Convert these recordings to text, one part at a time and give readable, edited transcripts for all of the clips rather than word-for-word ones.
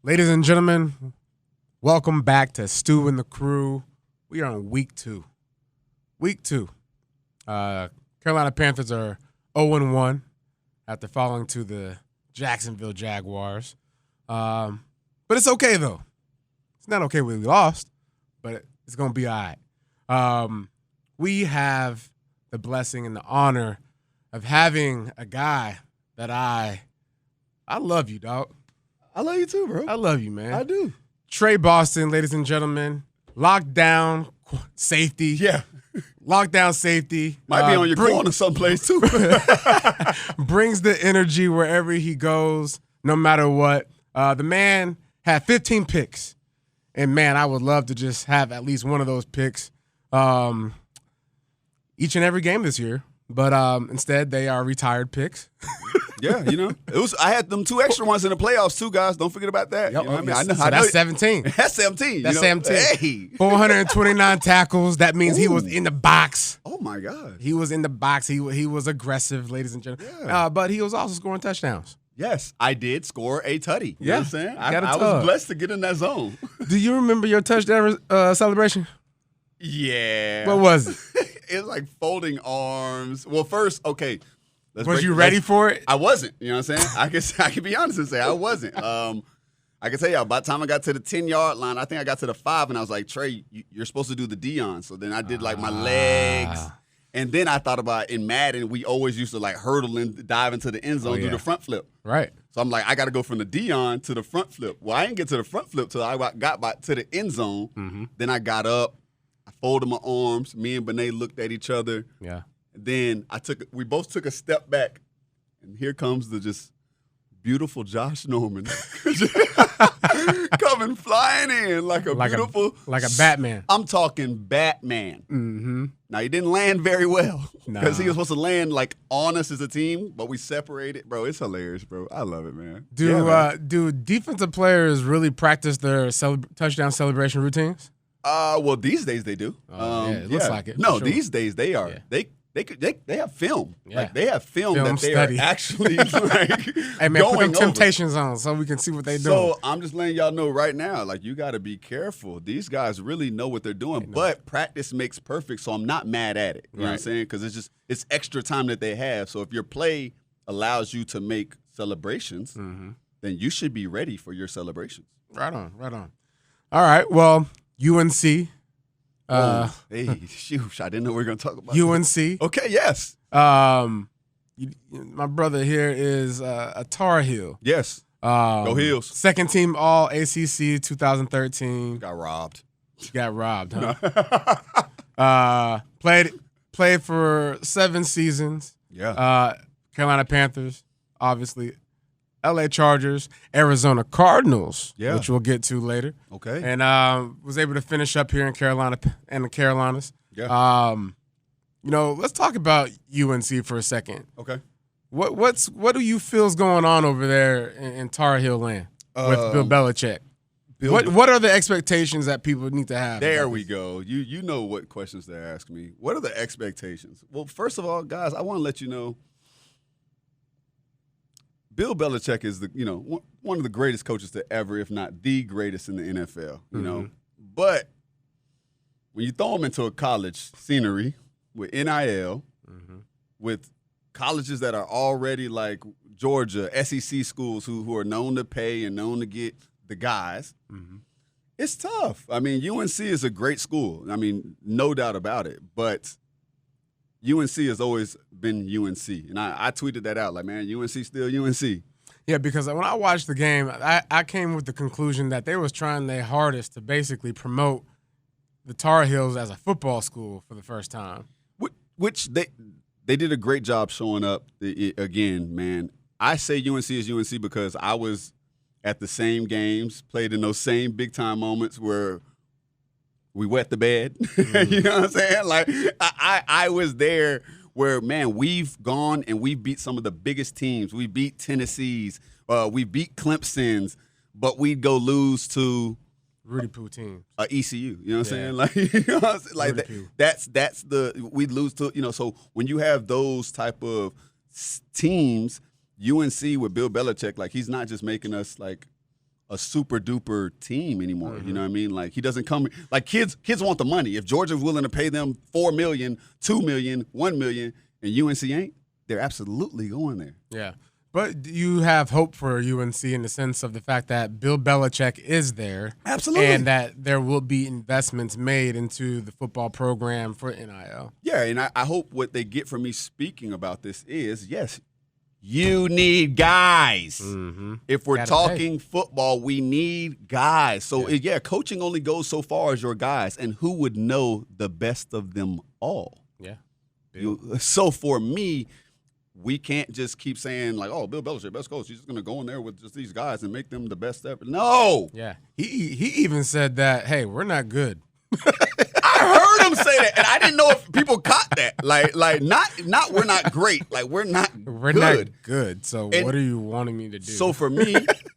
Ladies and gentlemen, welcome back to Stu and the Crew. We are on week two. Carolina Panthers are 0-1 after falling to the Jacksonville Jaguars. But it's okay, though. It's not okay when we lost, but it's going to be all right. We have the blessing and the honor of having a guy that I love you, dog. I love you too, bro. I love you, man. I do. Tre Boston, ladies and gentlemen. Lockdown safety. Yeah. Lockdown safety. Might be on your corner someplace too. Brings the energy wherever he goes, no matter what. The man had 15 picks. And, man, I would love to just have at least one of those picks each and every game this year. But instead, they are retired picks. Yeah, I had them 2 extra ones in the playoffs too, guys. Don't forget about that. Yep. You know what I mean? So that's 17. That's 17. That's 17. Hey. 429 tackles. That means he was in the box. Oh my God. He was in the box. He was aggressive, ladies and gentlemen. Yeah. But he was also scoring touchdowns. Yes, I did score a tutty. You know what I'm saying? I tug. was blessed to get in that zone. Do you remember your touchdown celebration? Yeah. What was it? It was like folding arms. Well, first, okay. Was you ready for it? I wasn't. You know what I'm saying? I can be honest and say I wasn't. I can tell you, by the time I got to the 10-yard line, I think I got to the 5, and I was like, Tre, you're supposed to do the Dion. So then I did like my legs. And then I thought about in Madden, we always used to like hurdle and dive into the end zone, do the front flip. Right. So I'm like, I got to go from the Dion to the front flip. Well, I didn't get to the front flip till I got back to the end zone. Mm-hmm. Then I got up, I folded my arms. Me and Benet looked at each other. Yeah. And then we both took a step back, and here comes the just beautiful Josh Norman coming flying in like a Batman. I'm talking Batman. Mm-hmm. Now, he didn't land very well because he was supposed to land like on us as a team, but we separated. Bro, it's hilarious, bro. I love it, man. Do defensive players really practice their touchdown celebration routines? Well, these days they do. It looks like it. No, these days they are. Yeah. They have film. Yeah. Like they have film that they study. are actually like hey man, going put them over. Temptations on so we can see what they do. So I'm just letting y'all know right now, like you got to be careful. These guys really know what they're doing, but practice makes perfect. So I'm not mad at it. You know what I'm saying? Because it's extra time that they have. So if your play allows you to make celebrations, then you should be ready for your celebrations. Right on. All right. Well, UNC. Hey, shoot! I didn't know we were going to talk about UNC. Okay, yes. My brother here is a Tar Heel. Yes. Go Heels. Second team All ACC 2013. Got robbed. Huh? Played for 7 seasons. Yeah. Carolina Panthers, obviously. LA Chargers, Arizona Cardinals, which we'll get to later. Okay. And was able to finish up here in Carolina and the Carolinas. Yeah. Let's talk about UNC for a second. Okay. What do you feel's going on over there in Tar Heel land with Bill Belichick? What are the expectations that people need to have? There we go. You know what questions they're asking me. What are the expectations? Well, first of all, guys, I want to let you know Bill Belichick is one of the greatest coaches to ever, if not the greatest in the NFL. You know, but when you throw him into a college scenery with NIL, with colleges that are already like Georgia, SEC schools who are known to pay and known to get the guys, it's tough. I mean, UNC is a great school. I mean, no doubt about it, but UNC has always been UNC. And I tweeted that out, like, man, UNC still UNC. Yeah, because when I watched the game, I came with the conclusion that they was trying their hardest to basically promote the Tar Heels as a football school for the first time. Which they did a great job showing up. Again, man, I say UNC is UNC because I was at the same games, played in those same big-time moments where we wet the bed. You know what I'm saying? Like, I was there where, man, we've gone and we've beat some of the biggest teams. We beat Tennessee's. We beat Clemson's. But we'd go lose to Rudy Poo team. ECU. You know what I'm saying? Like, you know what I'm saying? Like that's we'd lose to, so when you have those type of teams, UNC with Bill Belichick, like, he's not just making us like a super duper team anymore. You know what I mean? Like he doesn't come like kids want the money. If Georgia's willing to pay them $4 million, $2 million, $1 million, and UNC ain't, they're absolutely going there. Yeah. But you have hope for UNC in the sense of the fact that Bill Belichick is there. Absolutely. And that there will be investments made into the football program for NIL. Yeah, and I hope what they get from me speaking about this is, yes, you need guys. If we're talking football, we need guys. So, yeah, coaching only goes so far as your guys. And who would know the best of them all? Yeah. So for me, we can't just keep saying, like, oh, Bill Belichick, best coach. He's just going to go in there with just these guys and make them the best ever. No. Yeah. He even said that, hey, we're not good. I heard him say that, and I didn't know if people caught that. Like not we're not great. Like, we're not good. So what are you wanting me to do? So for me,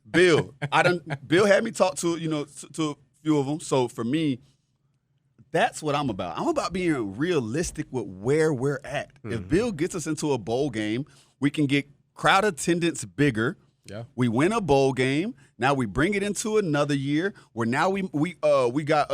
Bill had me talk to, to a few of them. So for me, that's what I'm about. I'm about being realistic with where we're at. If Bill gets us into a bowl game, we can get crowd attendance bigger. Yeah. We win a bowl game. Now we bring it into another year where now we got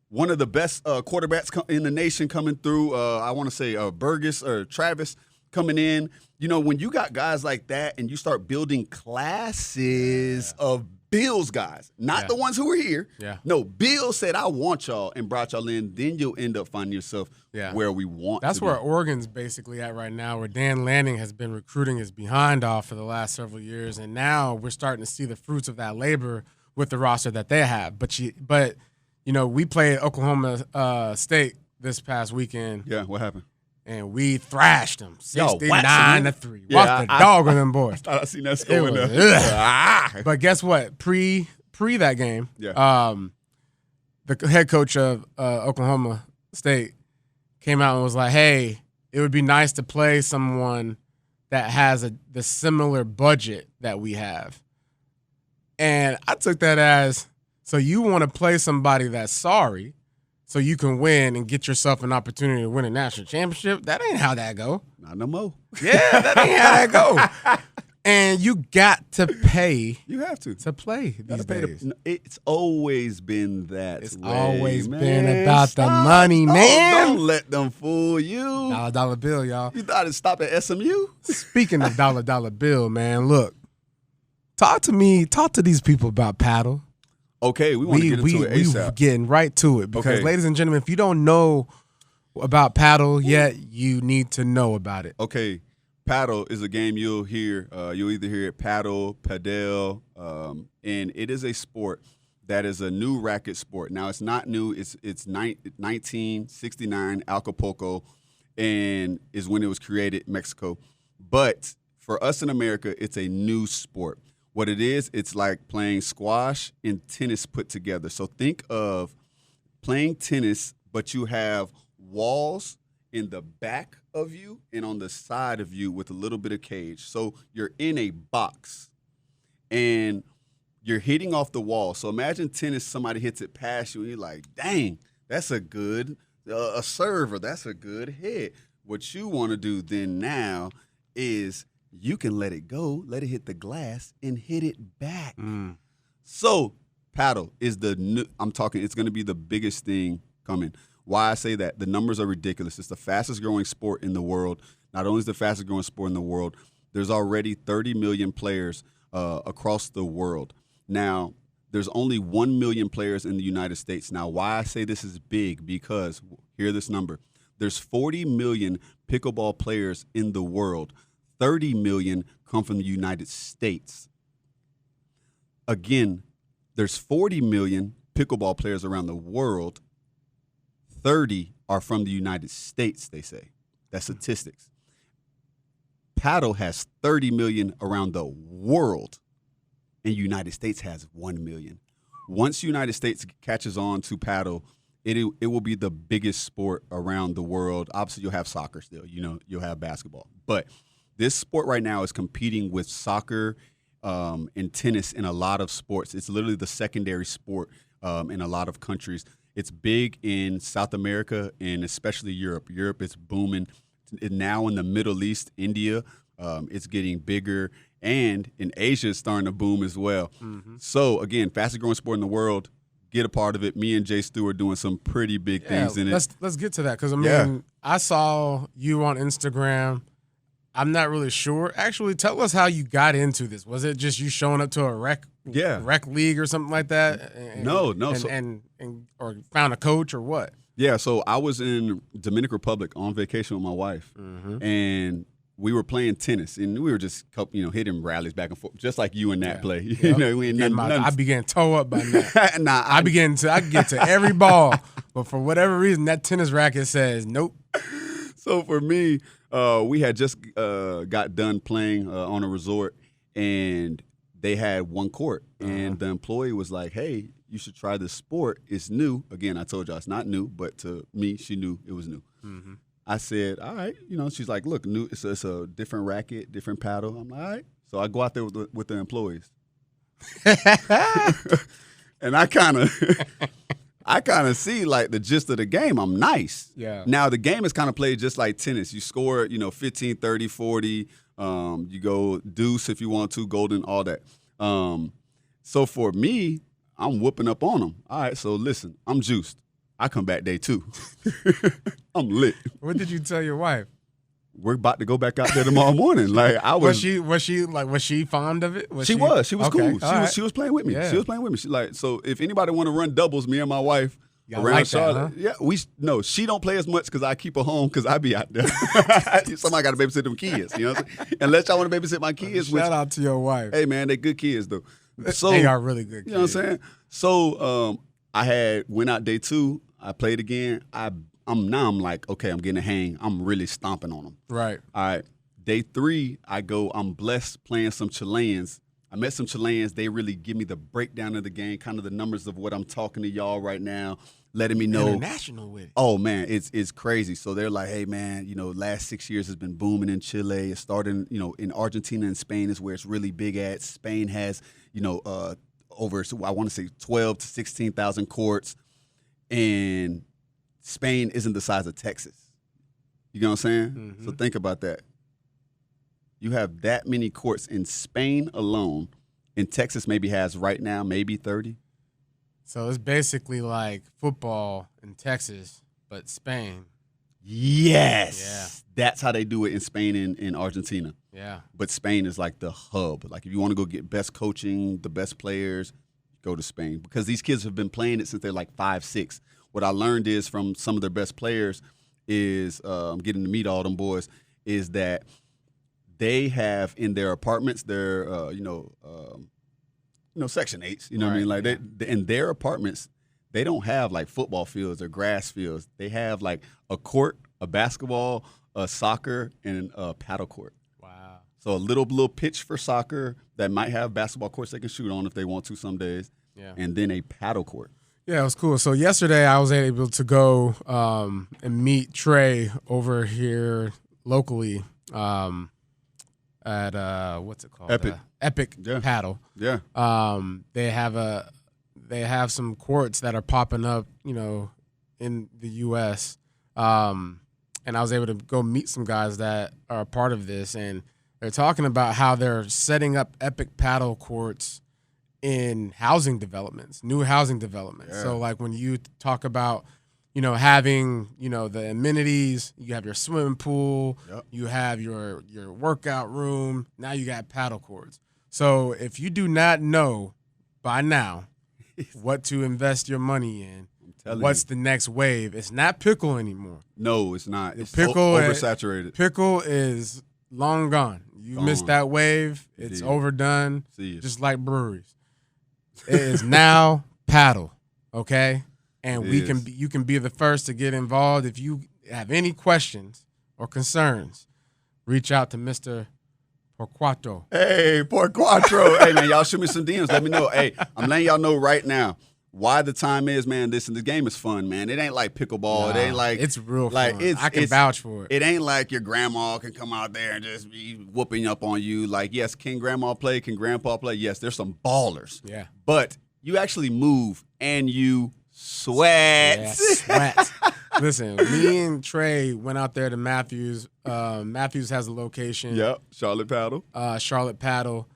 one of the best quarterbacks in the nation coming through. I want to say Burgess or Travis coming in. When you got guys like that and you start building classes of Bill's guys, not the ones who were here. Yeah. No, Bill said, I want y'all and brought y'all in. Then you'll end up finding yourself where we want That's to where be. Oregon's basically at right now, where Dan Lanning has been recruiting his behind off for the last several years. And now we're starting to see the fruits of that labor with the roster that they have. But we played Oklahoma State this past weekend. Yeah, what happened? And we thrashed them 69-3. Yeah, Walked the dog on them boys. I thought I seen that score in there. But guess what? Pre that game, the head coach of Oklahoma State came out and was like, hey, it would be nice to play someone that has the similar budget that we have. And I took that as, so you want to play somebody that's sorry so you can win and get yourself an opportunity to win a national championship? That ain't how that go. Not no more. Yeah, that ain't how that go. And you got to pay. You have to play these days. It's always been that. It's way, always man. been about the money, man. Don't let them fool you. Dollar bill, y'all. You thought it'd stop at SMU? Speaking of dollar bill, man, look. Talk to these people about paddle. Okay, we want to get into it ASAP. We're getting right to it because, ladies and gentlemen, if you don't know about paddle yet, you need to know about it. Okay, paddle is a game you'll hear. You'll either hear it padel, and it is a sport that is a new racket sport. Now, it's not new. It's 1969 Acapulco, and is when it was created in Mexico. But for us in America, it's a new sport. What it is, it's like playing squash and tennis put together. So think of playing tennis, but you have walls in the back of you and on the side of you with a little bit of cage. So you're in a box and you're hitting off the wall. So imagine tennis, somebody hits it past you and you're like, dang, that's a good a server. That's a good hit. What you want to do then now is you can let it go, let it hit the glass, and hit it back. So paddle is the new, it's going to be the biggest thing coming. Why I say that, the numbers are ridiculous. It's the fastest growing sport in the world. Not only is it the fastest growing sport in the world, there's already 30 million players across the world. Now, there's only 1 million players in the United States. Now, why I say this is big, because, hear this number, there's 40 million pickleball players in the world. 30 million come from the United States. Again, there's 40 million pickleball players around the world. 30 are from the United States, they say. That's statistics. Paddle has 30 million around the world, and United States has 1 million. Once United States catches on to paddle, it will be the biggest sport around the world. Obviously, you'll have soccer still. You'll have basketball. But this sport right now is competing with soccer and tennis in a lot of sports. It's literally the secondary sport in a lot of countries. It's big in South America and especially Europe. Europe is booming. Now in the Middle East, India, it's getting bigger. And in Asia, it's starting to boom as well. Mm-hmm. So, again, fastest growing sport in the world. Get a part of it. Me and Jay Stu are doing some pretty big things in it. Let's get to that because, I mean, I saw you on Instagram. I'm not really sure. Actually, tell us how you got into this. Was it just you showing up to a rec league or something like that? No. Or found a coach or what? Yeah, so I was in Dominican Republic on vacation with my wife, and we were playing tennis, and we were just hitting rallies back and forth, just like you in that play. Yep. You know, we ain't I began to toe up by that. I could get to every ball, but for whatever reason, that tennis racket says nope. So for me, we had just got done playing on a resort, and they had one court, and the employee was like, "Hey, you should try this sport. It's new." Again, I told y'all it's not new, but to me, she knew it was new. Mm-hmm. I said, all right. She's like, look, new. It's a different racket, different paddle. I'm like, all right. So I go out there with the employees. And I kind of see like the gist of the game. I'm nice. Yeah. Now the game is kind of played just like tennis. You score, 15, 30, 40. You go deuce if you want to, golden, all that. So for me, I'm whooping up on them. All right, so listen, I'm juiced. I come back day 2. I'm lit. What did you tell your wife? We're about to go back out there tomorrow morning. Like was she fond of it? She was okay, cool. She was playing with me. Yeah. She was playing with me. She like, so if anybody want to run doubles, me and my wife around like Charlotte, that, huh? No, she don't play as much because I keep her home because I be out there. Somebody got to babysit them kids. You know what I'm saying? Unless y'all want to babysit my kids. Shout out to your wife. Hey man, they good kids though. So they are really good kids. You know what I'm saying? So I went out day 2. I played again. I'm like, okay, I'm getting a hang. I'm really stomping on them. Right. All right. Day 3, I'm blessed playing some Chileans. I met some Chileans. They really give me the breakdown of the game, kind of the numbers of what I'm talking to y'all right now, letting me know. International with it. Oh, man, it's crazy. So they're like, hey, man, last 6 years has been booming in Chile. It's starting, in Argentina and Spain is where it's really big at. Spain has, over, I want to say 12 to 16,000 courts. And Spain isn't the size of Texas. You know what I'm saying? Mm-hmm. So think about that. You have that many courts in Spain alone, and Texas maybe has right now maybe 30. So it's basically like football in Texas, but Spain. Yes. Yeah. That's how they do it in Spain and in Argentina. Yeah. But Spain is like the hub. Like if you want to go get best coaching, the best players, go to Spain because these kids have been playing it since they're like 5, 6. What I learned is from some of their best players is getting to meet all them boys is that they have in their apartments their Section 8s. You know what I mean? Like they in their apartments they don't have like football fields or grass fields. They have like a court, a basketball, a soccer, and a paddle court. Wow. So a little pitch for soccer that might have basketball courts they can shoot on if they want to some days. Yeah. And then a paddle court. Yeah, it was cool. So yesterday I was able to go and meet Tre over here locally at what's it called? Epic Paddle. Yeah. They have some courts that are popping up, in the U.S. And I was able to go meet some guys that are a part of this, and they're talking about how they're setting up Epic Paddle courts in housing developments, new housing developments. Yeah. So like when you talk about, having, the amenities, you have your swimming pool, you have your workout room, now you got paddle courts. So if you do not know by now what to invest your money in, what's the next wave? It's not pickle anymore. No, it's not. It's pickle oversaturated. Pickle is long gone. You missed that wave. It's overdone. Just like breweries. It is now paddle, okay? And you can be the first to get involved. If you have any questions or concerns, reach out to Mr. Porquato. Hey, Porquato. Hey, man, y'all shoot me some DMs. Let me know. Hey, I'm letting y'all know right now why the time is, man. This game is fun, man. It ain't like pickleball. It ain't like it's real fun. I can vouch for it. It ain't like your grandma can come out there and just be whooping up on you. Like, yes, can grandma play? Can grandpa play? Yes, there's some ballers. Yeah. But you actually move and you sweat. Yeah, sweat. Listen, me and Trey went out there to Matthews. Matthews has a location. Yep, Charlotte Paddle. Charlotte Paddle.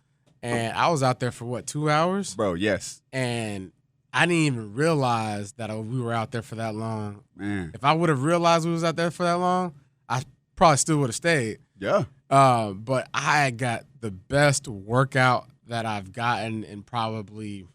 And I was out there for, what, 2 hours? Bro, yes. And I didn't even realize that we were out there for that long. Man. If I would have realized we was out there for that long, I probably still would have stayed. Yeah. But I got the best workout that I've gotten in probably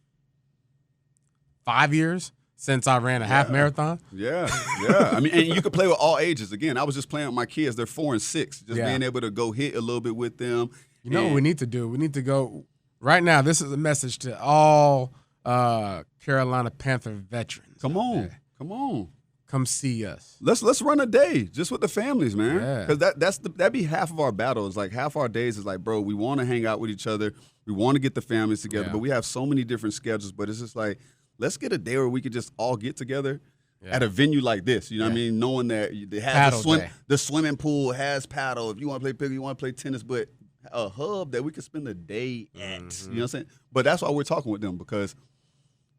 5 years since I ran a half marathon. Yeah. I mean, and you can play with all ages. Again, I was just playing with my kids. They're 4 and 6. Just being able to go hit a little bit with them. You know what we need to do? We need to go right now. This is a message to all Carolina Panther veterans. Come on. Come see us. Let's run a day just with the families, man. Yeah. Because that'd be half of our battle. It's like half our days is like, bro, we want to hang out with each other. We want to get the families together, but we have so many different schedules. But it's just like, let's get a day where we could just all get together at a venue like this. You know what I mean? Knowing that they have the swimming pool has paddle. If you want to play pickle, you want to play tennis, but a hub that we could spend the day at. You know what I'm saying? But that's why we're talking with them, because,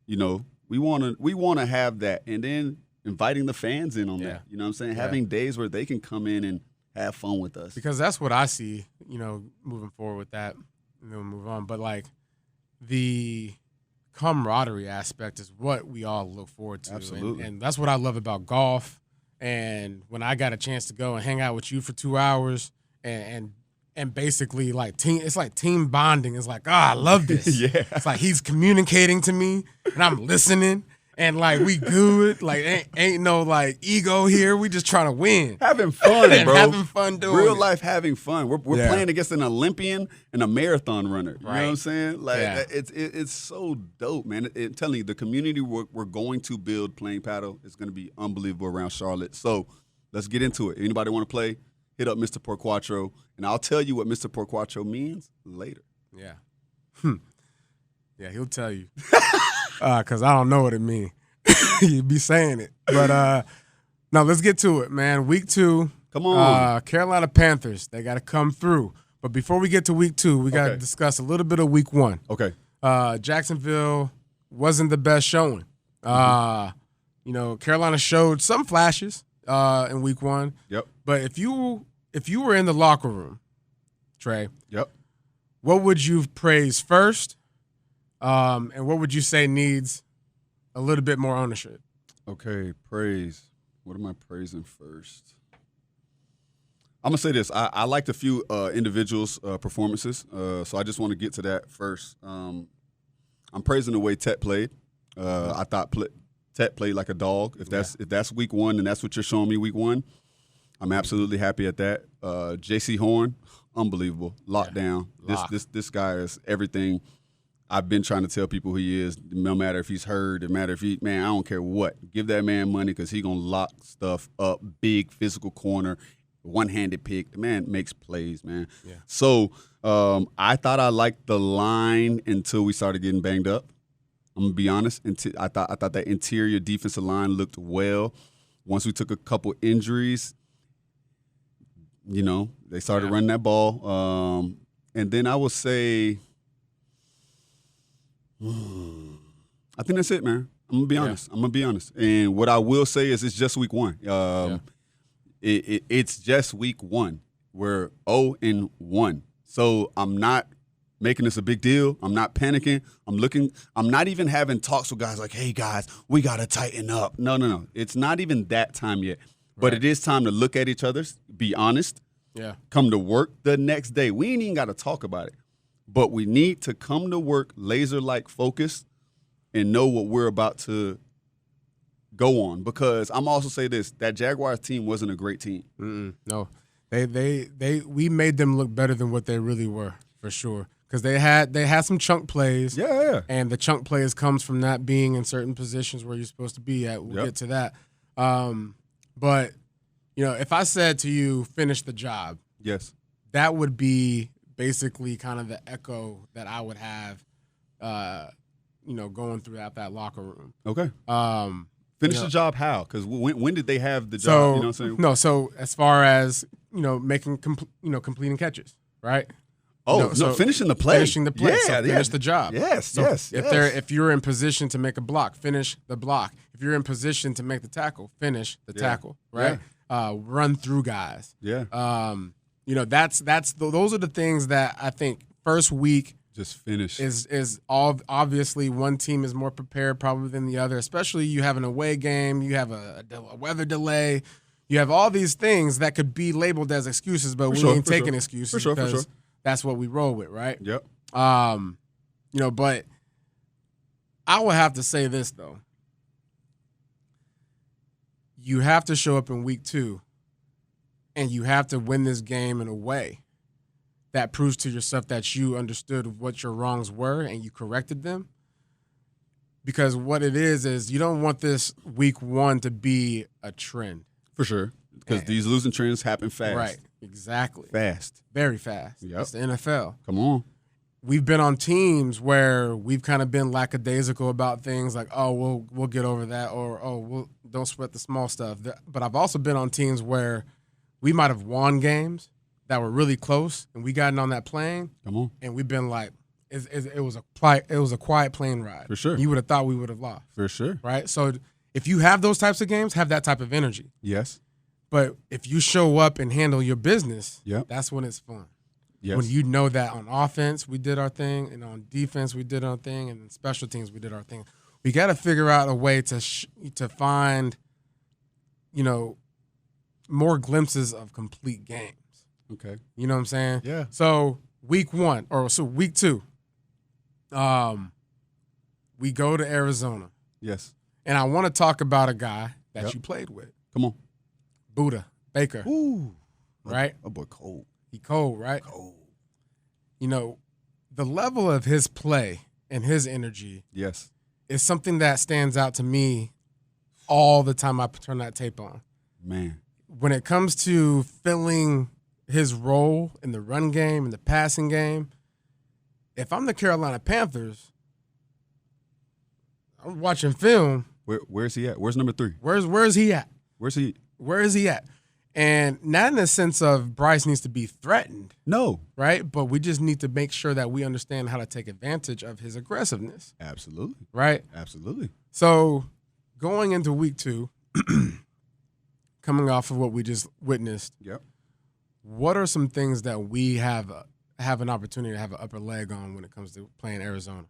you know, we want to have that, and then inviting the fans in on that. You know what I'm saying? Having days where they can come in and have fun with us. Because that's what I see, you know, moving forward with that, and then we'll move on. But, like, the camaraderie aspect is what we all look forward to. Absolutely. And that's what I love about golf. And when I got a chance to go and hang out with you for 2 hours and basically, like, it's like team bonding. It's like, I love this. It's like he's communicating to me, and I'm listening, and, like, we good. Like, ain't no, like, ego here. We just trying to win. Having fun, bro. Having fun doing Real it. life having fun. We're playing against an Olympian and a marathon runner. You know what I'm saying? Like, it's so dope, man. I'm telling you, the community we're going to build playing paddle is going to be unbelievable around Charlotte. So let's get into it. Anybody want to play? Hit up Mr. Porquatro, and I'll tell you what Mr. Porquatro means later. Yeah. Yeah, he'll tell you. Because I don't know what it means. You'd be saying it. But now let's get to it, man. Week 2. Come on. Carolina Panthers, they got to come through. But before we get to week 2, we got to discuss a little bit of week 1. Okay. Jacksonville wasn't the best showing. You know, Carolina showed some flashes in week 1. Yep. But if you were in the locker room, Trey, what would you praise first? And what would you say needs a little bit more ownership? Okay, praise. What am I praising first? I'm going to say this. I liked a few individuals' performances, so I just want to get to that first. I'm praising the way Tet played. I thought Tet played like a dog. If that's week 1 and that's what you're showing me week 1, I'm absolutely happy at that. J.C. Horn, unbelievable. Lockdown. This guy is everything I've been trying to tell people who he is. No matter if he's hurt, no matter if I don't care what. Give that man money because he's going to lock stuff up. Big physical corner, one-handed pick. The man makes plays, man. Yeah. So I thought I liked the line until we started getting banged up. I'm going to be honest. I thought that interior defensive line looked well. Once we took a couple injuries, you know, they started running that ball. And then I would say, I think that's it, man. I'm going to be honest. And what I will say is it's just week 1. It's just week 1. We're 0-1. So I'm not making this a big deal. I'm not panicking. I'm not even having talks with guys like, hey, guys, we got to tighten up. No. It's not even that time yet. But it is time to look at each other, be honest, come to work the next day. We ain't even got to talk about it. But we need to come to work laser-like focused and know what we're about to go on. Because I'm also say this, that Jaguars team wasn't a great team. No. We made them look better than what they really were, for sure. Because they had some chunk plays. Yeah. And the chunk plays comes from not being in certain positions where you're supposed to be at. We'll get to that. But, you know, if I said to you, finish the job. Yes. That would be basically kind of the echo that I would have, you know, going throughout that locker room. Okay. Finish the job how? Because when did they have the job? You know what I'm saying? No, so as far as, you know, completing catches, right? Oh, so finishing the play. Finishing the play. So finish the job. Yes, so if you're in position to make a block, finish the block. If you're in position to make the tackle, finish the tackle, right? Run through guys. Yeah. Those are the things that I think first week just finish is all obviously one team is more prepared probably than the other, especially you have an away game, you have a weather delay, you have all these things that could be labeled as excuses, but we ain't taking excuses because that's what we roll with, right? Yep. But I will have to say this though. You have to show up in week 2 and you have to win this game in a way that proves to yourself that you understood what your wrongs were and you corrected them. Because what it is you don't want this week 1 to be a trend. For sure. Because these losing trends happen fast. Right. Exactly. Fast. Very fast. Yep. It's the NFL. Come on. We've been on teams where we've kind of been lackadaisical about things like, oh, we'll get over that, or don't sweat the small stuff. But I've also been on teams where we might have won games that were really close, and we gotten on that plane. Come on. And we've been like, it was a quiet plane ride. For sure. You would have thought we would have lost. For sure. Right? So if you have those types of games, have that type of energy. Yes. But if you show up and handle your business, that's when it's fun. Yes. When you know that on offense we did our thing, and on defense we did our thing, and in special teams we did our thing. We got to figure out a way to find, more glimpses of complete games. Okay. You know what I'm saying? Yeah. So week 2, we go to Arizona. Yes. And I want to talk about a guy that you played with. Come on. Buda Baker. Ooh. Right? Oh, boy, cold. He cold, right? Cold. The level of his play and his energy is something that stands out to me all the time I turn that tape on. Man. When it comes to filling his role in the run game and the passing game, if I'm the Carolina Panthers, I'm watching film. Where's he at? Where's number 3? Where's he at? Where is he at? And not in the sense of Bryce needs to be threatened. No. Right? But we just need to make sure that we understand how to take advantage of his aggressiveness. Absolutely. Right? Absolutely. So going into week 2, coming off of what we just witnessed, what are some things that we have an opportunity to have an upper leg on when it comes to playing Arizona?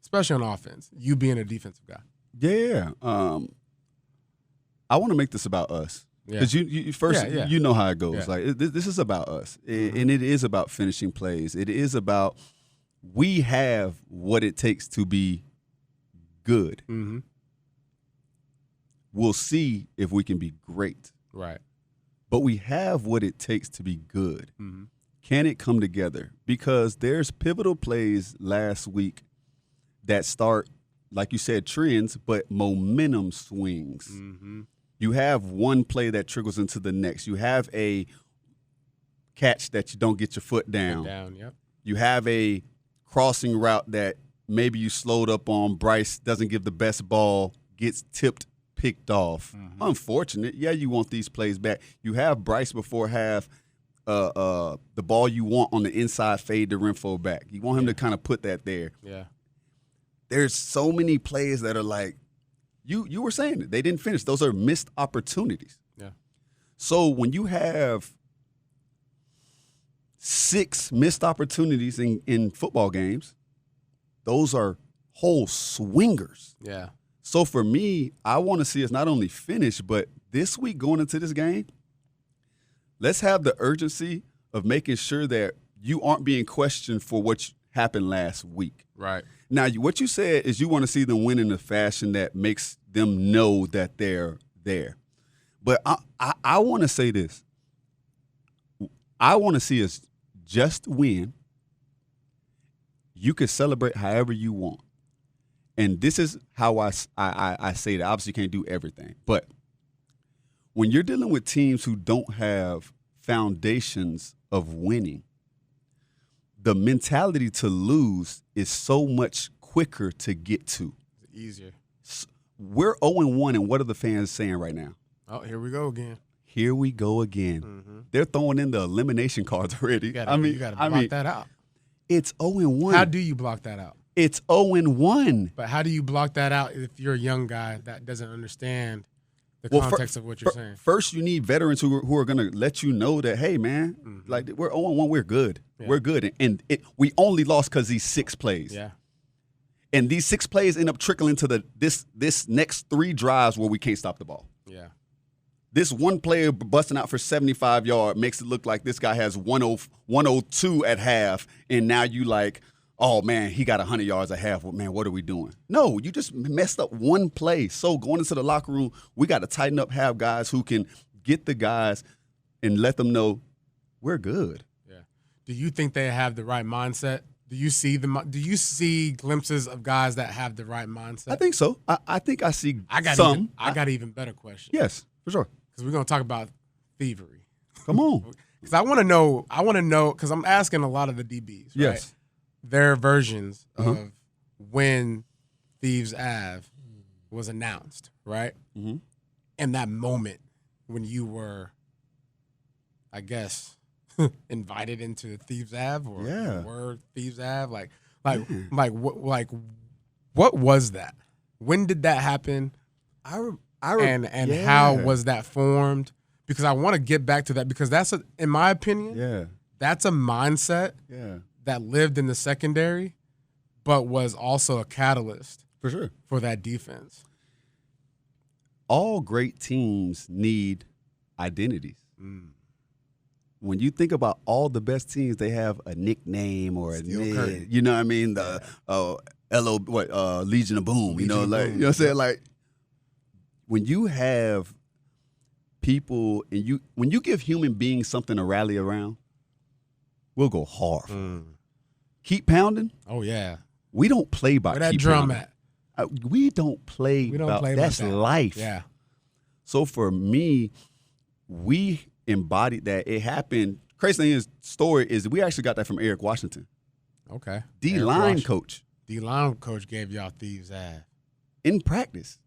Especially on offense, you being a defensive guy. Yeah. I want to make this about us. Because you know how it goes. Yeah. Like this is about us, and it is about finishing plays. It is about we have what it takes to be good. Mm-hmm. We'll see if we can be great. Right. But we have what it takes to be good. Mm-hmm. Can it come together? Because there's pivotal plays last week that start, like you said, trends, but momentum swings. Mm-hmm. You have one play that trickles into the next. You have a catch that you don't get your foot down. Yep. You have a crossing route that maybe you slowed up on. Bryce doesn't give the best ball, gets tipped, picked off. Mm-hmm. Unfortunate. Yeah, you want these plays back. You have Bryce before half, the ball you want on the inside fade to Renfro back. You want him to kind of put that there. Yeah. There's so many plays that are like, You were saying it. They didn't finish. Those are missed opportunities. Yeah. So when you have 6 missed opportunities in football games, those are whole swingers. Yeah. So for me, I want to see us not only finish, but this week going into this game, let's have the urgency of making sure that you aren't being questioned for what happened last week. Right. Now, what you said is you want to see them win in a fashion that makes them know that they're there. But I want to say this. I want to see us just win. You can celebrate however you want. And this is how I say that. Obviously, you can't do everything. But when you're dealing with teams who don't have foundations of winning, the mentality to lose is so much quicker to get to. It's easier. We're 0-1, and what are the fans saying right now? Oh, here we go again. here we go again. Mm-hmm. They're throwing in the elimination cards already. You gotta block that out. It's 0-1. How do you block that out? It's 0-1. But how do you block that out if you're a young guy that doesn't understand the context of what you're saying? First, you need veterans who are going to let you know that, hey, man, like we're 0-1, we're good. Yeah. We're good. And we only lost because these 6 plays. Yeah. And these 6 plays end up trickling to this next 3 drives where we can't stop the ball. Yeah. This one player busting out for 75 yards makes it look like this guy has 102 at half, and now you like, oh, man, he got 100 yards at half. Well, man, what are we doing? No, you just messed up one play. So going into the locker room, we got to tighten up, have guys who can get the guys and let them know we're good. Yeah. Do you think they have the right mindset? Do you see glimpses of guys that have the right mindset? I think so. I think I see some. I got an even better question. Yes, for sure. Because we're going to talk about thievery. Come on. Because I want to know, because I'm asking a lot of the DBs, right? Yes. Their versions of when Thieves Ave was announced, right? Mm-hmm. And that moment when you were, I guess, invited into Thieves Ave or were Thieves Ave, what was that? When did that happen? How was that formed? Because I want to get back to that because that's in my opinion, that's a mindset that lived in the secondary, but was also a catalyst for sure for that defense. All great teams need identities. Mm. When you think about all the best teams, they have a nickname or you know what I mean? The Legion of Boom. You know what I'm saying? Like when you have people and when you give human beings something to rally around, we'll go hard. Keep pounding. Oh yeah. We don't play by where that keep drum pounding. at. We don't play. That's life. Yeah. So for me, we embodied that. It happened. Crazy thing is, story is we actually got that from Eric Washington. Okay. D-line coach. D-line coach gave y'all Thieves Ave. In practice.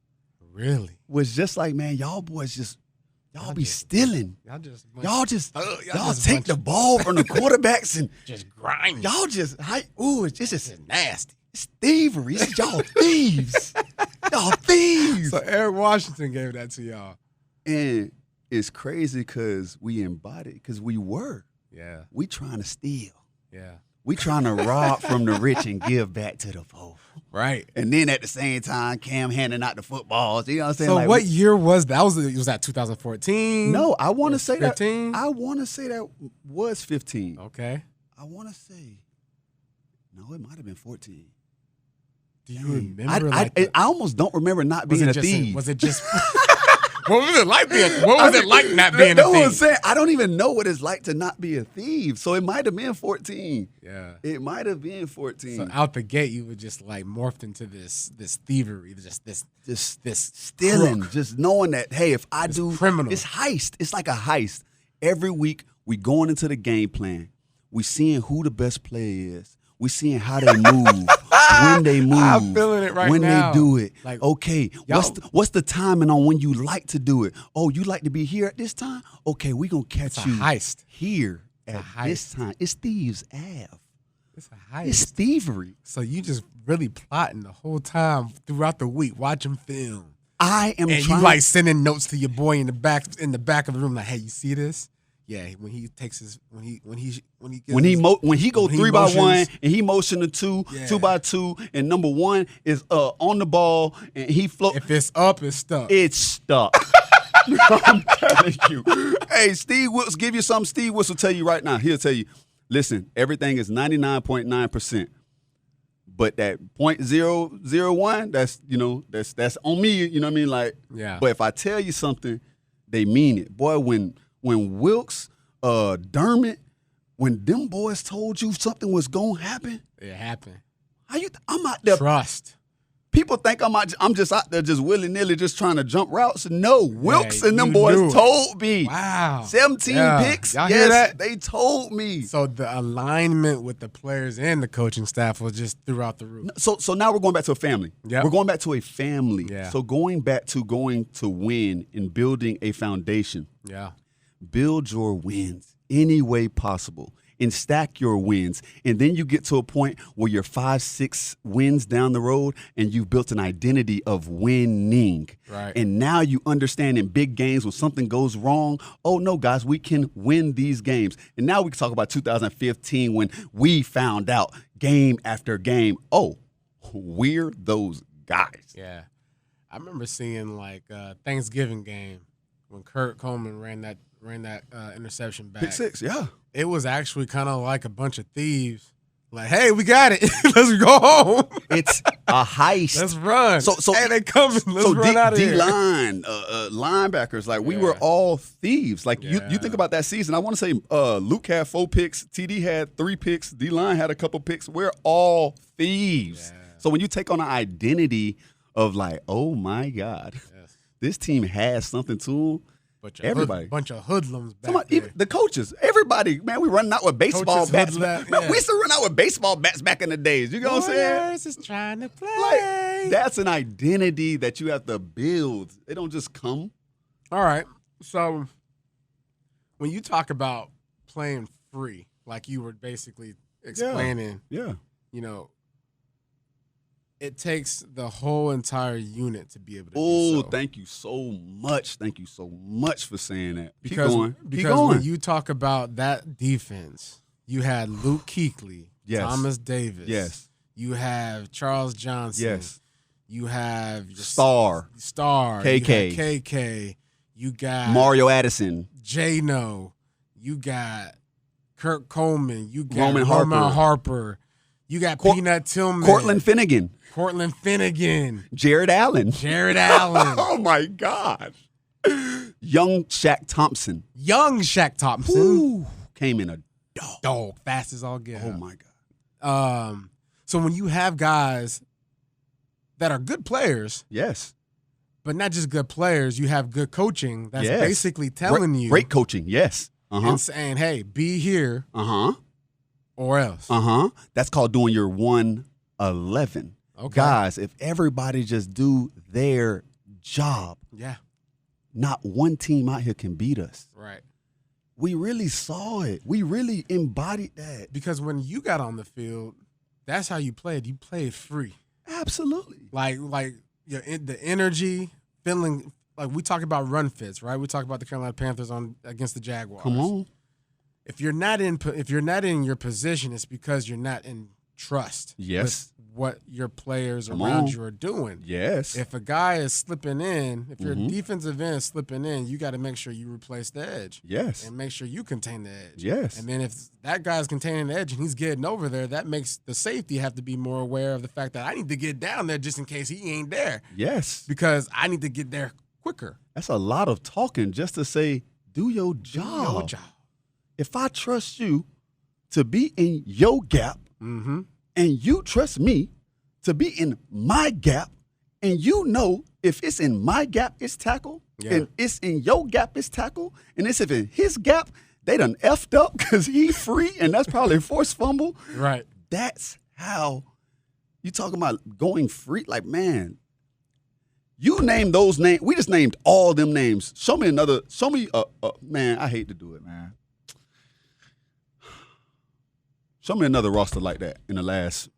Really? Was just like, man, y'all boys y'all be stealing. Y'all just take the ball from the quarterbacks and just grind. Y'all just it's just nasty. It's thievery. It's y'all thieves. Y'all thieves. So Eric Washington gave that to y'all. And it's crazy because we embodied, because we were. Yeah. We trying to steal. Yeah. We trying to rob from the rich and give back to the poor. Right. And then at the same time, Cam handing out the footballs. You know what I'm saying? So what year was that? Was that 2014? No, I want to say 15? that. I want to say that was 15. Okay. I want to say, no, it might have been 14. Do you remember? I almost don't remember not being a thief. Was it just? What was it like not being a thief? I'm saying, I don't even know what it's like to not be a thief. So it might have been 14. Yeah. It might have been 14. So out the gate, you were just like morphed into this thievery, this stealing, crook. just knowing that, hey, if I do criminal. It's heist. It's like a heist. Every week we going into the game plan. We seeing who the best player is. We seeing how they move, when they move, I'm feeling it right when now. they do it. Like, okay, what's the timing on when you like to do it? Oh, you like to be here at this time? Okay, we gonna catch you heist. Here at this time. It's Thieves Ave. It's a heist. It's thievery. So you just really plotting the whole time throughout the week, watching film. I am and trying. You like sending notes to your boy in the back of the room, like, hey, you see this? Yeah, when he takes his when he go 3x1 and he motion to 2x2 and number 1 is on the ball and he float. If it's up, it's stuck. It's stuck. I'm telling you. Hey, Steve Wilson, give you something. Steve Wilson will tell you right now. He'll tell you, listen, everything is 99.9%. But that 0.001, that's on me. You know what I mean? Like, yeah. But if I tell you something, they mean it, boy. When Wilkes, Dermot, when them boys told you something was gonna happen, it happened. I'm out there. Trust. People think I'm just out there just willy-nilly just trying to jump routes. No, Wilkes and them you boys knew it. told me. Wow. 17 picks. Y'all yes, hear that? They told me. So the alignment with the players and the coaching staff was just throughout the roof. So now we're going back to a family. Yep. We're going back to a family. Yeah. So going to win and building a foundation. Yeah. Build your wins any way possible and stack your wins. And then you get to a point where you're 5-6 wins down the road and you've built an identity of winning. Right. And now you understand in big games when something goes wrong, oh, no, guys, we can win these games. And now we can talk about 2015 when we found out game after game, oh, we're those guys. Yeah. I remember seeing like Thanksgiving game when Kurt Coleman ran that interception back. Pick 6, yeah. It was actually kind of like a bunch of thieves. Like, hey, we got it. Let's go home. It's a heist. Let's run. So hey, they coming. Let's run out of here. D-line, linebackers, like we were all thieves. Like you think about that season. I want to say Luke had 4 picks. TD had 3 picks. D-line had a couple picks. We're all thieves. Yeah. So when you take on an identity of like, oh my God, this team has something to them. Everybody. Bunch of hoodlums back there. Even the coaches, everybody, man, we running out with baseball bats. Man, we used to run out with baseball bats back in the days. You know what I'm saying? Warriors is trying to play. Like, that's an identity that you have to build. They don't just come. All right. So when you talk about playing free, like you were basically explaining, you know, it takes the whole entire unit to be able to do so. So. Thank you so much. Thank you so much for saying that. Because Keep going. When you talk about that defense, you had Luke Kuechly, Thomas Davis. Yes. You have Charles Johnson. Yes. You have Star. KK. You got KK. You got Mario Addison. Jano. You got Kurt Coleman. You got Roman Harper. You got Peanut Tillman. Cortland Finnegan. Jared Allen. Oh, my God. Young Shaq Thompson. Ooh, came in a dog. Fast as all get. Oh, my God. So when you have guys that are good players. Yes. But not just good players. You have good coaching that's basically telling you. Great coaching, yes. And saying, hey, be here. Or else. That's called doing your 1-11. Okay. Guys, if everybody just do their job, not one team out here can beat us. Right. We really saw it. We really embodied that. Because when you got on the field, that's how you played. You played free. Absolutely. Like the energy, feeling like we talk about run fits, right? We talk about the Carolina Panthers against the Jaguars. Come on. If you're not in your position, it's because you're not in trust. Yes. With what your players around you are doing. Yes. If a guy is slipping in, if your defensive end is slipping in, you got to make sure you replace the edge. Yes. And make sure you contain the edge. Yes. And then if that guy's containing the edge and he's getting over there, that makes the safety have to be more aware of the fact that I need to get down there just in case he ain't there. Yes. Because I need to get there quicker. That's a lot of talking just to say, do your job. If I trust you to be in your gap, and you trust me to be in my gap, and you know if it's in my gap, it's tackle, and it's in your gap, it's tackle, and it's if in his gap, they done effed up because he free, and that's probably a forced fumble. Right. That's how you talking about going free. Like, man, you name those names. We just named all them names. Show me, man, I hate to do it, man. Show me another roster like that in the last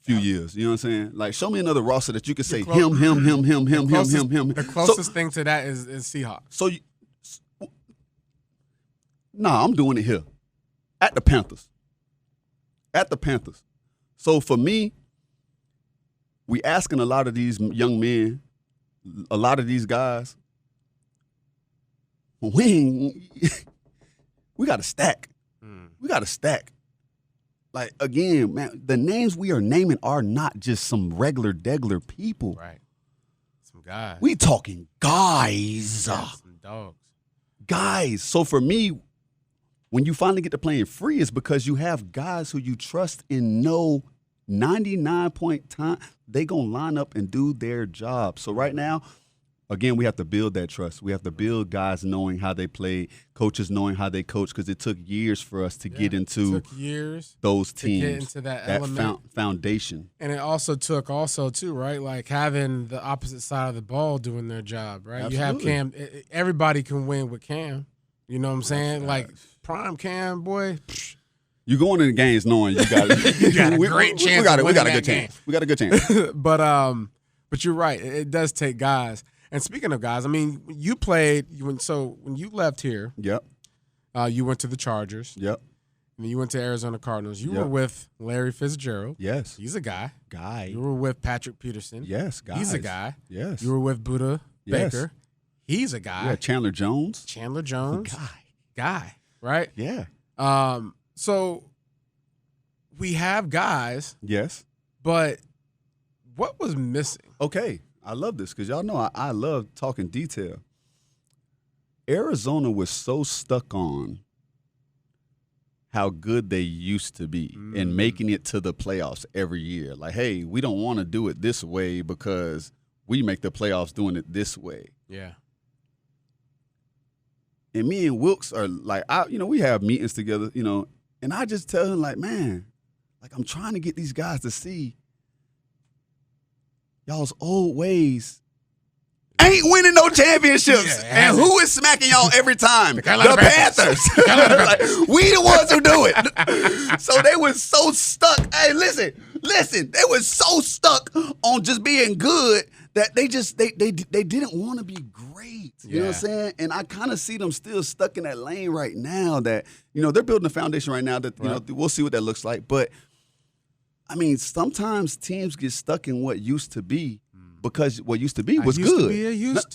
few years. You know what I'm saying? Like, show me another roster that you can say him. The closest thing to that is Seahawks. So, I'm doing it here at the Panthers. So for me, we asking a lot of these young men, a lot of these guys, we got to stack. We got to stack. Like, again, man, the names we are naming are not just some regular degler people. Right. Some guys. We talking guys. Some dogs. Guys. So for me, when you finally get to playing free, it's because you have guys who you trust and know 99 point time, they going to line up and do their job. So right now, again, we have to build that trust. We have to build guys knowing how they play, coaches knowing how they coach, because it took years for us to get into those teams, to get into that element. Foundation. And it also took too, right? Like having the opposite side of the ball doing their job, right? Absolutely. You have Cam. Everybody can win with Cam. You know what I'm saying? Like prime Cam, boy. You going in the games knowing you got a great chance. We got a good chance. We got a good chance. But you're right. It does take guys. And speaking of guys, I mean, you played when you left here. Yep. You went to the Chargers. Yep. And then you went to Arizona Cardinals. You were with Larry Fitzgerald. Yes. He's a guy. You You were with Patrick Peterson. Yes, guys. He's a guy. Yes. You were with Buda Baker. He's a guy. Yeah, Chandler Jones. Guy. Right? Yeah. So we have guys. Yes. But what was missing? Okay. I love this because y'all know I love talking detail. Arizona was so stuck on how good they used to be and making it to the playoffs every year. Like, hey, we don't want to do it this way because we make the playoffs doing it this way. Yeah. And me and Wilkes are like, we have meetings together, and I just tell him, like, man, like I'm trying to get these guys to see y'all's old ways ain't winning no championships. And who is smacking y'all every time? The Panthers. Like, we the ones who do it. So they were so stuck. Hey, listen. They were so stuck on just being good that they didn't want to be great. You know what I'm saying? And I kind of see them still stuck in that lane right now that, they're building a foundation right now that, we'll see what that looks like. But, I mean, sometimes teams get stuck in what used to be because what used to be was good.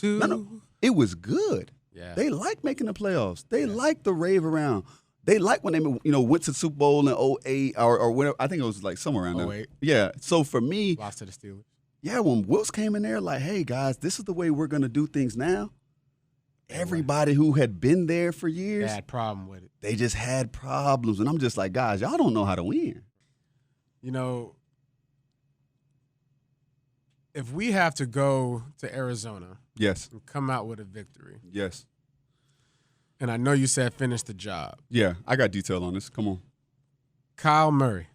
No, it was good. Yeah. They like making the playoffs. They like the rave around. They like when they, went to the Super Bowl in 08 or whatever. I think it was like somewhere around there. Yeah. So for me, lost to the Steelers. Yeah, when Wilkes came in there, like, hey guys, this is the way we're gonna do things now. Everybody who had been there for years, they had problem with it. They just had problems, and I'm just like, guys, y'all don't know how to win. If we have to go to Arizona, yes, and come out with a victory, yes. And I know you said finish the job. Yeah, I got detail on this. Come on. Kyler Murray,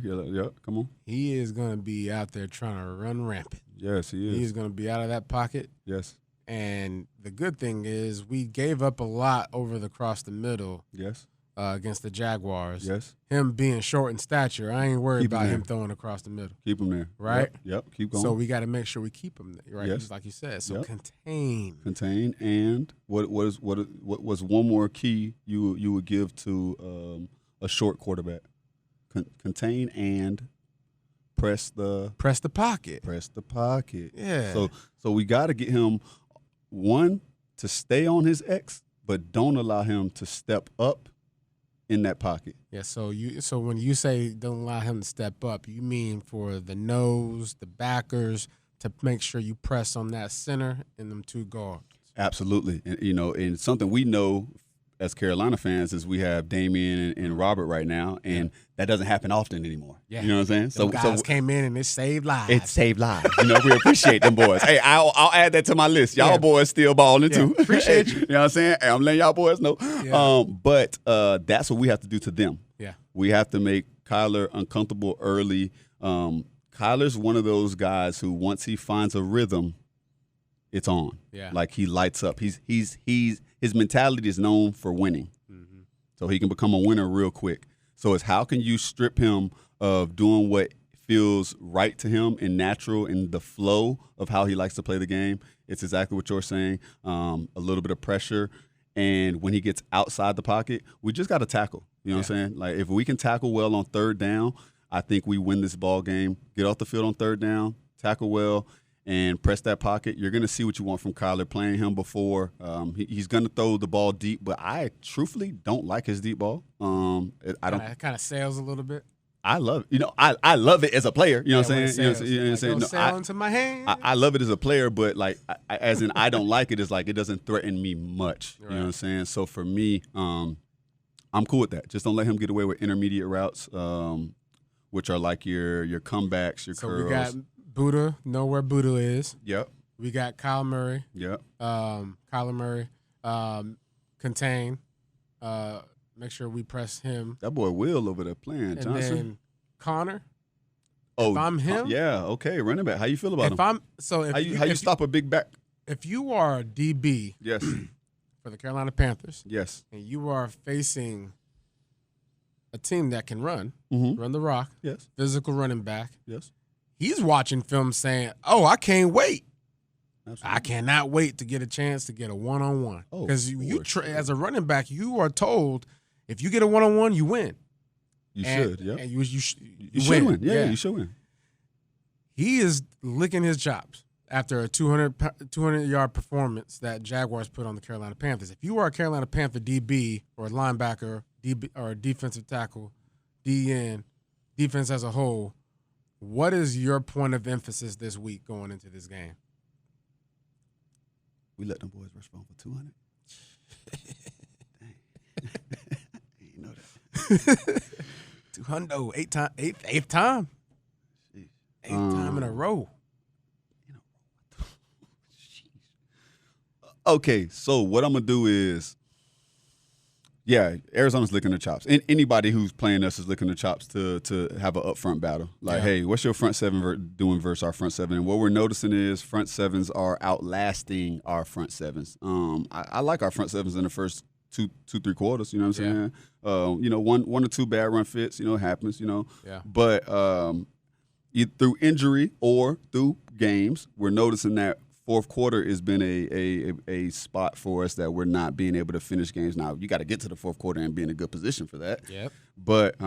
yeah, come on. He is going to be out there trying to run rampant. Yes, he is. He's going to be out of that pocket. Yes. And the good thing is we gave up a lot across the middle. Yes. Against the Jaguars. Yes. Him being short in stature, I ain't worried about him throwing across the middle. Keep him there. Right? Yep. Keep going. So we got to make sure we keep him there, right? Yes. Just like you said. So contain. Contain. And what was one more key you would give to a short quarterback? Contain and press the pocket. Press the pocket. Yeah. So we got to get him, one, to stay on his X, but don't allow him to step up in that pocket. Yeah, so when you say don't allow him to step up, you mean for the nose, the backers, to make sure you press on that center and them two guards. Absolutely. And, and something we know as Carolina fans is we have Damian and Robert right now, and that doesn't happen often anymore. Yeah. You know what I'm saying? So guys came in and it saved lives. It saved lives. We appreciate them boys. Hey, I'll add that to my list. Y'all boys still balling too. Appreciate you. You know what I'm saying? Hey, I'm letting y'all boys know. Yeah. But that's what we have to do to them. Yeah. We have to make Kyler uncomfortable early. Kyler's one of those guys who once he finds a rhythm, it's on. Yeah. Like he lights up. His mentality is known for winning. Mm-hmm. So he can become a winner real quick. So it's how can you strip him of doing what feels right to him and natural in the flow of how he likes to play the game. It's exactly what you're saying. A little bit of pressure. And when he gets outside the pocket, we just got to tackle. You know what I'm saying? Like if we can tackle well on third down, I think we win this ball game. Get off the field on third down, tackle well, and press that pocket. You're going to see what you want from Kyler. Playing him before, he's going to throw the ball deep, but I truthfully don't like his deep ball. It kind of sails a little bit. I love it. I love it as a player. You know what I'm saying? You know what I'm saying? Sail into my hand. I love it as a player, but like as in I don't like it. It's like it doesn't threaten me much. Right. You know what I'm saying? So for me, I'm cool with that. Just don't let him get away with intermediate routes. which are like your comebacks, your curls. We got Buddha, know where Buddha is. Yep. We got Kyle Murray. Yep. Kyler Murray. Contain. Make sure we press him. That boy Will over there playing, and Johnson. Then Connor. Oh, if I'm him. Yeah, okay, running back. How you feel about him? How you stop a big back? If you are a DB Yes. for the Carolina Panthers, yes, and you are facing a team that can run the rock, yes, physical running back, yes, he's watching film saying, "Oh, I can't wait. absolutely. I cannot wait to get a chance to get a one-on-one." Oh, Because as a running back, you are told if you get a one-on-one, you win. You should, yeah. And you should win. win. Yeah, you should win. He is licking his chops after a 200-yard performance that Jaguars put on the Carolina Panthers. If you are a Carolina Panther DB or a linebacker DB, or a defensive tackle, DN, defense as a whole, what is your point of emphasis this week going into this game? We let them boys rush for 200. You know that. 200, eighth time. Eighth time in a row. Okay, so what I'm gonna do is, Arizona's licking their chops. Anybody who's playing us is licking their chops to have an upfront battle. Like, hey, what's your front seven doing versus our front seven? And what we're noticing is front sevens are outlasting our front sevens. I like our front sevens in the first two, 3 quarters. You know what I'm saying? One or two bad run fits. It happens. Yeah. But through injury or through games, we're noticing that fourth quarter has been a spot for us that we're not being able to finish games. Now, you got to get to the fourth quarter and be in a good position for that. Yep. But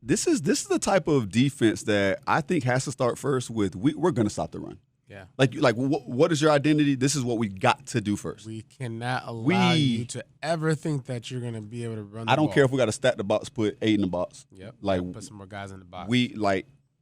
this is the type of defense that I think has to start first with we're going to stop the run. Yeah. Like what is your identity? This is what we got to do first. We cannot allow you to ever think that you're going to be able to run the I don't ball. care if we got to stack the box, put 8 in the box. Yep. Like, put some more guys in the box.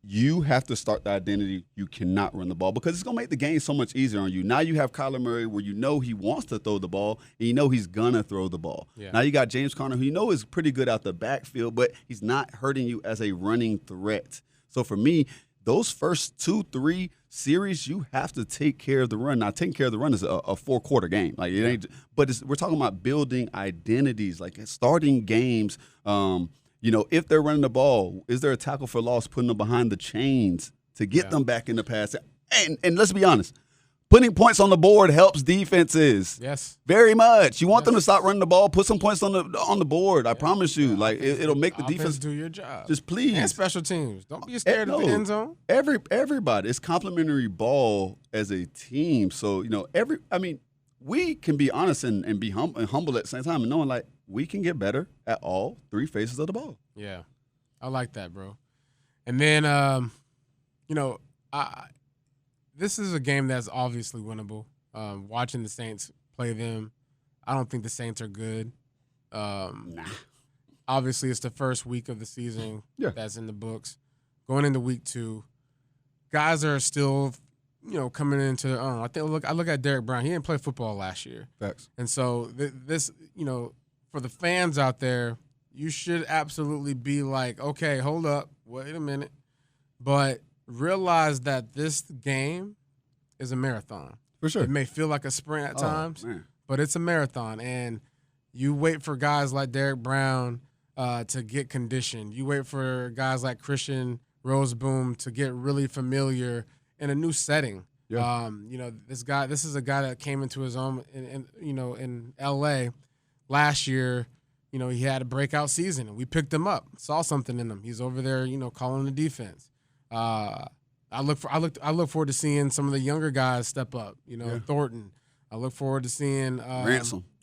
You have to start the identity. You cannot run the ball because it's going to make the game so much easier on you. Now you have Kyler Murray where he wants to throw the ball and he's going to throw the ball. Yeah. Now you got James Conner who is pretty good out the backfield, but he's not hurting you as a running threat. So for me, those first 2-3 series, you have to take care of the run. Now, taking care of the run is a 4-quarter game. Like it ain't, but we're talking about building identities, like starting games. If they're running the ball, is there a tackle for loss, putting them behind the chains to get them back in the pass? And let's be honest, putting points on the board helps defenses. Yes. Very much. You want them to stop running the ball, put some points on the board. I promise you. Like it'll make the defense do your job. Just please. And special teams. Don't be scared of the end zone. Everybody. It's complimentary ball as a team. So, we can be honest and be humble at the same time and knowing like we can get better at all 3 phases of the ball. Yeah. I like that, bro. And then this is a game that's obviously winnable. Watching the Saints play them, I don't think the Saints are good. Nah. Obviously, it's the first week of the season that's in the books. Going into week 2, guys are still, coming into. I look at Derek Brown. He didn't play football last year. Facts. And so this, for the fans out there, you should absolutely be like, okay, hold up, wait a minute, but realize that this game is a marathon. For sure. It may feel like a sprint at times, but it's a marathon. And you wait for guys like Derek Brown to get conditioned. You wait for guys like Christian Roseboom to get really familiar in a new setting. Yeah. This is a guy that came into his own in LA last year. He had a breakout season, and we picked him up. Saw something in him. He's over there, calling the defense. I look forward to seeing some of the younger guys step up. Thornton. I look forward to seeing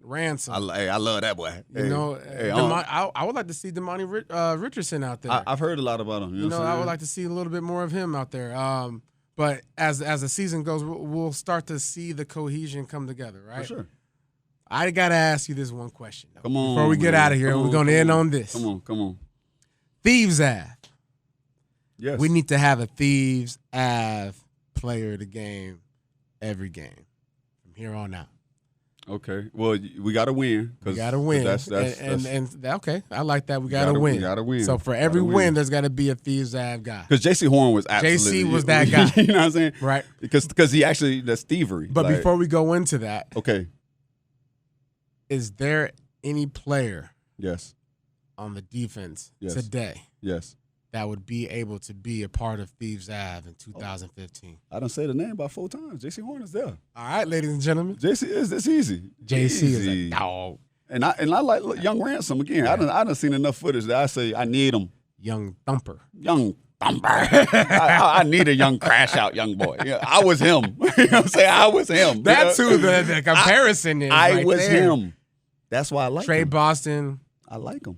Ransom. I love that boy. I would like to see Damani Richardson out there. I've heard a lot about him. I would like to see a little bit more of him out there. But as the season goes, we'll start to see the cohesion come together, right? For sure. I got to ask you this one question, though, come on, before we get out of here. We're going to end on this. Come on. Thieves Ave. Yes. We need to have a Thieves Ave player of the game every game from here on out. Okay. Well, we got to win. We got to win. That's okay, I like that. We got to win. We got to win. So for every win, there's got to be a Thieves Ave guy. Because J.C. Horn was absolutely. J.C. was that guy. You know what I'm saying? Right. Because he actually, that's thievery. But before we go into that. Okay. Is there any player yes. on the defense yes. today yes. that would be able to be a part of Thieves Ave in 2015? I done say the name about 4 times. J.C. Horn is there. All right, ladies and gentlemen. J.C. it's easy. J.C. is a dog. And I like Young Ransom again. Yeah. I done seen enough footage that I say I need him. Young Thumper. Young Thumper. I need a young crash out young boy. Yeah, I was him. You know what I'm saying? I was him. That's who the comparison is. I right was there. him. That's why I like Tre him. Boston. I like him.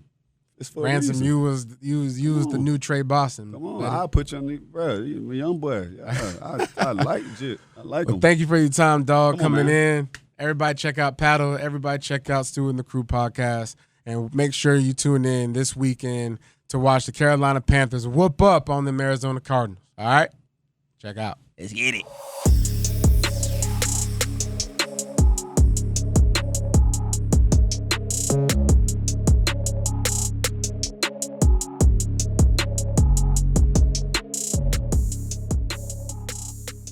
It's for Ransom, you was the new Tre Boston. Come on, I'll put you on the bro. You a young boy. I like it. I like him. Thank you for your time, dog, coming on, in. Everybody check out Padel. Everybody check out Stu and the Crew podcast. And make sure you tune in this weekend to watch the Carolina Panthers whoop up on the Arizona Cardinals. All right? Check out. Let's get it.